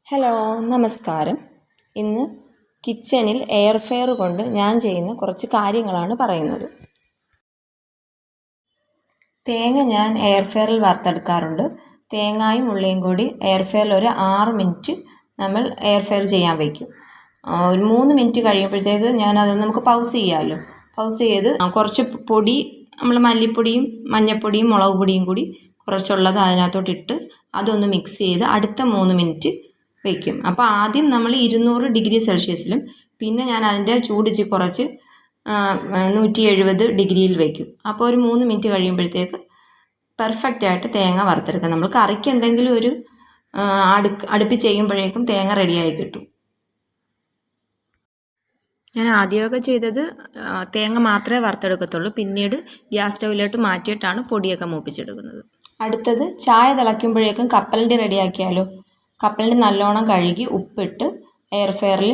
Hello, നമസ്കാരം. ഇന്ന് കിച്ചണിൽ എയർ ഫ്രയർ കൊണ്ട് ഞാൻ ചെയ്യുന്ന കുറച്ച് കാര്യങ്ങളാണ് പറയുന്നത്. തേങ്ങ ഞാൻ എയർ ഫ്രയറിൽ വറുത്തെടുക്കാറുണ്ട്. തേങ്ങയും ഉള്ളിയും കൂടി എയർ ഫ്രയറിൽ ഒരു 6 മിനിറ്റ് നമ്മൾ എയർ ഫ്രയർ ചെയ്യാൻ വയ്ക്കും. ഒരു 3 മിനിറ്റ് കഴിയുമ്പോഴത്തേക്ക് നമുക്ക് പൗസ് ചെയ്യാമല്ലോ. പൗസ് ചെയ്ത് കുറച്ച് പൊടി, നമ്മൾ മല്ലിപ്പൊടിയും മഞ്ഞൾപ്പൊടിയും മുളക് പൊടിയും കൂടി കുറച്ചുള്ളത് അതിനകത്തോട്ടിട്ട് അതൊന്ന് മിക്സ് ചെയ്ത് അടുത്ത 3 മിനിറ്റ് വയ്ക്കും. അപ്പോൾ ആദ്യം നമ്മൾ 200 ഡിഗ്രി സെൽഷ്യസിലും പിന്നെ ഞാൻ അതിൻ്റെ ചൂട് കുറച്ച് 170 ഡിഗ്രിയിൽ വയ്ക്കും. അപ്പോൾ ഒരു 3 മിനിറ്റ് കഴിയുമ്പോഴത്തേക്ക് പെർഫെക്റ്റായിട്ട് തേങ്ങ വറുത്തെടുക്കാം. നമ്മൾ കറിക്ക് എന്തെങ്കിലും ഒരു അടുപ്പിൽ ചെയ്യുമ്പോഴേക്കും തേങ്ങ റെഡിയായി കിട്ടും. ഞാൻ ആദ്യമൊക്കെ ചെയ്തത് തേങ്ങ മാത്രമേ വറുത്തെടുക്കത്തുള്ളൂ. പിന്നീട് ഗ്യാസ് സ്റ്റൗവിലോട്ട് മാറ്റിയിട്ടാണ് പൊടിയൊക്കെ മൂപ്പിച്ചെടുക്കുന്നത്. അടുത്തത് ചായ തിളയ്ക്കുമ്പോഴേക്കും കപ്പലണ്ടി റെഡിയാക്കിയാലോ. കപ്പലണ്ടി നല്ലോണം കഴുകി ഉപ്പിട്ട് എയർ ഫ്രയറിൽ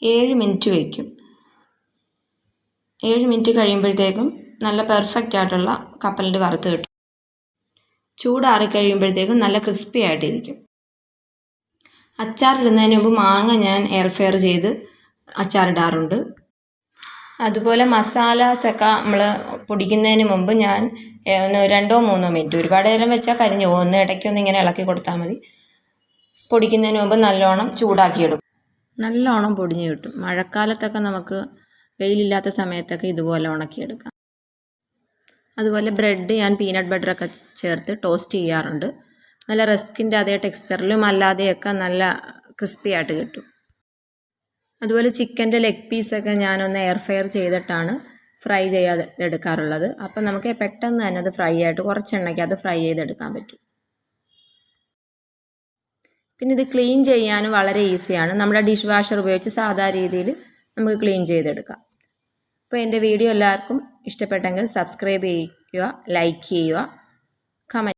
7 മിനിറ്റ് വയ്ക്കും. 7 മിനിറ്റ് കഴിയുമ്പോഴത്തേക്കും നല്ല പെർഫെക്റ്റ് ആയിട്ടുള്ള കപ്പലണ്ടി വറുത്ത് കിട്ടും. ചൂടാറി കഴിയുമ്പോഴത്തേക്കും നല്ല ക്രിസ്പി ആയിട്ടിരിക്കും. അച്ചാറിടുന്നതിന് മുമ്പ് മാങ്ങ ഞാൻ എയർ ഫ്രയർ ചെയ്ത് അച്ചാറിടാറുണ്ട്. അതുപോലെ മസാലാസൊക്കെ നമ്മൾ പൊടിക്കുന്നതിന് മുമ്പ് ഞാൻ 2-3 മിനിറ്റ്, ഒരുപാട് നേരം വെച്ചാൽ കരിഞ്ഞു പോകും, ഇടയ്ക്കൊന്ന് ഇങ്ങനെ ഇളക്കി കൊടുത്താൽ മതി. പൊടിക്കുന്നതിന് മുമ്പ് നല്ലോണം ചൂടാക്കിയെടുക്കും. നല്ലോണം പൊടിഞ്ഞ് കിട്ടും. മഴക്കാലത്തൊക്കെ നമുക്ക് വെയിലില്ലാത്ത സമയത്തൊക്കെ ഇതുപോലെ ഉണക്കിയെടുക്കാം. അതുപോലെ ബ്രെഡ് ഞാൻ പീനട്ട് ബട്ടറൊക്കെ ചേർത്ത് ടോസ്റ്റ് ചെയ്യാറുണ്ട്. നല്ല റസ്കിൻ്റെ അതേ ടെക്സ്ചറിലും അല്ലാതെയൊക്കെ നല്ല ക്രിസ്പി ആയിട്ട് കിട്ടും. അതുപോലെ ചിക്കൻ്റെ ലെഗ് പീസൊക്കെ ഞാനൊന്ന് എയർ ഫ്രയർ ചെയ്തിട്ടാണ് ഫ്രൈ ചെയ്തെടുക്കാറുള്ളത്. അപ്പം നമുക്ക് പെട്ടെന്ന് തന്നെ അത് ഫ്രൈ ആയിട്ട് കുറച്ച് എണ്ണയ്ക്ക് അത് ഫ്രൈ ചെയ്തെടുക്കാൻ പറ്റും. പിന്നെ ഇത് ക്ലീൻ ചെയ്യാനും വളരെ ഈസിയാണ്. നമ്മുടെ ഡിഷ് വാഷർ ഉപയോഗിച്ച് സാധാ രീതിയിൽ നമുക്ക് ക്ലീൻ ചെയ്തെടുക്കാം. അപ്പോൾ എൻ്റെ വീഡിയോ എല്ലാവർക്കും ഇഷ്ടപ്പെട്ടെങ്കിൽ സബ്സ്ക്രൈബ് ചെയ്യുക, ലൈക്ക് ചെയ്യുക, കമൻറ്റ്